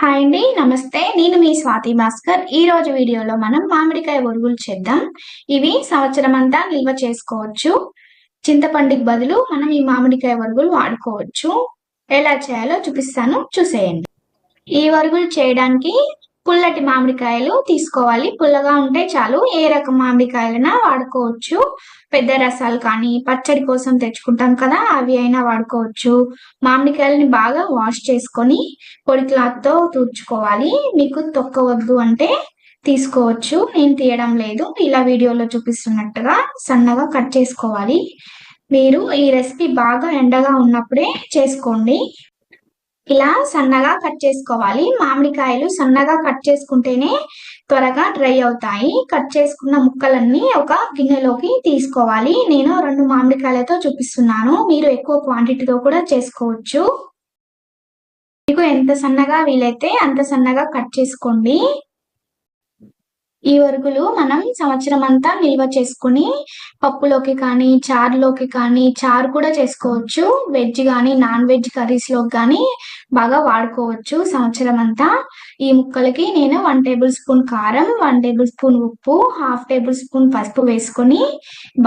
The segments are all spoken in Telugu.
హాయ్ అండి, నమస్తే. నేను మీ స్వాతి భాస్కర్. ఈ రోజు వీడియోలో మనం మామిడికాయ ఒరుగులు చేద్దాం. ఇవి సంవత్సరం అంతా నిల్వ చేసుకోవచ్చు. చింతపండుకి బదులు మనం ఈ మామిడికాయ ఒరుగులు వాడుకోవచ్చు. ఎలా చేయాలో చూపిస్తాను, చూసేయండి. ఈ ఒరుగులు చేయడానికి పుల్లటి మామిడికాయలు తీసుకోవాలి. పుల్లగా ఉంటే చాలు. ఏ రకం మామిడికాయలైనా వాడుకోవచ్చు. పెద్ద రసాలు కానీ పచ్చడి కోసం తెచ్చుకుంటాం కదా, అవి అయినా వాడుకోవచ్చు. మామిడికాయలని బాగా వాష్ చేసుకొని పొడి క్లాత్తో తుడుచుకోవాలి. మీకు తొక్క వద్దు అంటే తీసుకోవచ్చు. నేను తీయడం లేదు. ఇలా వీడియోలో చూపిస్తున్నట్టుగా సన్నగా కట్ చేసుకోవాలి. మీరు ఈ రెసిపీ బాగా ఎండగా ఉన్నప్పుడే చేసుకోండి. ఇలా సన్నగా కట్ చేసుకోవాలి. మామిడికాయలు సన్నగా కట్ చేసుకుంటేనే త్వరగా డ్రై అవుతాయి. కట్ చేసుకున్న ముక్కలన్నీ ఒక గిన్నెలోకి తీసుకోవాలి. నేను 2 మామిడికాయలతో చూపిస్తున్నాను. మీరు ఎక్కువ క్వాంటిటీతో కూడా చేసుకోవచ్చు. మీకు ఎంత సన్నగా వీలైతే అంత సన్నగా కట్ చేసుకోండి. ఈ ఒరుగులు మనం సంవత్సరం అంతా నిల్వ చేసుకుని పప్పులోకి కానీ చారులోకి కానీ, చారు కూడా చేసుకోవచ్చు. వెజ్ కానీ నాన్ వెజ్ కర్రీస్లోకి కానీ బాగా వాడుకోవచ్చు సంవత్సరం అంతా. ఈ ముక్కలకి నేను 1 టేబుల్ స్పూన్ కారం, 1 టేబుల్ స్పూన్ ఉప్పు, 1/2 టేబుల్ స్పూన్ పసుపు వేసుకొని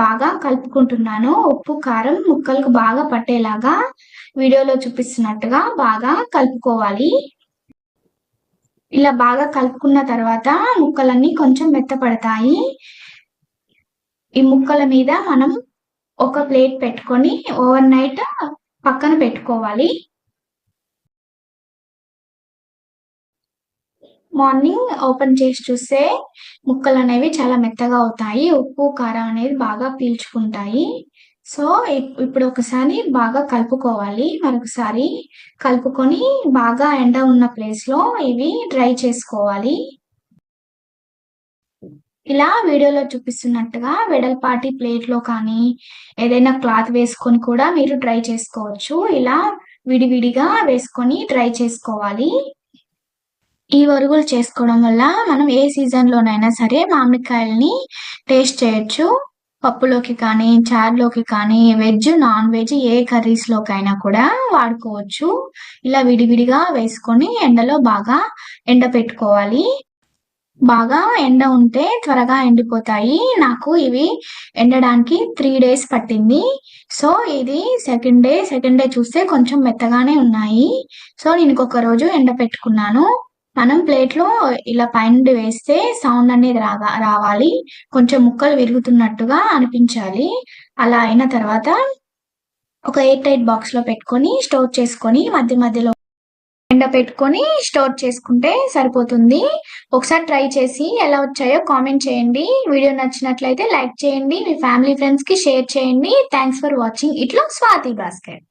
బాగా కలుపుకుంటున్నాను. ఉప్పు కారం ముక్కలకు బాగా పట్టేలాగా వీడియోలో చూపిస్తున్నట్టుగా బాగా కలుపుకోవాలి. ఇలా బాగా కలుపుకున్న తర్వాత ముక్కలన్నీ కొంచెం మెత్తపడతాయి. ఈ ముక్కల మీద మనం ఒక ప్లేట్ పెట్టుకొని ఓవర్ నైట్ పక్కన పెట్టుకోవాలి. మార్నింగ్ ఓపెన్ చేసి చూస్తే ముక్కలు అనేవి చాలా మెత్తగా అవుతాయి. ఉప్పు కారం అనేది బాగా పీల్చుకుంటాయి. సో ఇప్పుడు ఒకసారి బాగా కలుపుకోవాలి. మరొకసారి కలుపుకొని బాగా ఎండ ఉన్న ప్లేస్లో ఇవి డ్రై చేసుకోవాలి. ఇలా వీడియోలో చూపిస్తున్నట్టుగా వెడల్పాటి ప్లేట్లో కానీ ఏదైనా క్లాత్ వేసుకొని కూడా మీరు డ్రై చేసుకోవచ్చు. ఇలా విడివిడిగా వేసుకొని డ్రై చేసుకోవాలి. ఈ ఒరుగులు చేసుకోవడం వల్ల మనం ఏ సీజన్లోనైనా సరే మామిడికాయల్ని టేస్ట్ చేయొచ్చు. పప్పులోకి కానీ చారులోకి కానీ వెజ్ నాన్ వెజ్ ఏ కర్రీస్లోకైనా కూడా వాడుకోవచ్చు. ఇలా విడివిడిగా వేసుకొని ఎండలో బాగా ఎండపెట్టుకోవాలి. బాగా ఎండ ఉంటే త్వరగా ఎండిపోతాయి. నాకు ఇవి ఎండడానికి 3 days పట్టింది. సో ఇది సెకండ్ డే చూస్తే కొంచెం మెత్తగానే ఉన్నాయి. సో నేను ఇంకొక రోజు ఎండపెట్టుకున్నాను. మనం ప్లేట్లో ఇలా పైనుండి వేస్తే సౌండ్ అనేది రావాలి. కొంచెం ముక్కలు విరుగుతున్నట్టుగా అనిపించాలి. అలా అయిన తర్వాత ఒక ఎయిర్ టైట్ బాక్స్లో పెట్టుకొని స్టోర్ చేసుకొని మధ్య మధ్యలో పెట్టుకొని స్టోర్ చేసుకుంటే సరిపోతుంది. ఒకసారి ట్రై చేసి ఎలా వచ్చాయో కామెంట్ చేయండి. వీడియో నచ్చినట్లయితే లైక్ చేయండి. మీ ఫ్యామిలీ ఫ్రెండ్స్ కి షేర్ చేయండి. Thanks for watching. ఇట్లా స్వాతి భాస్కర్.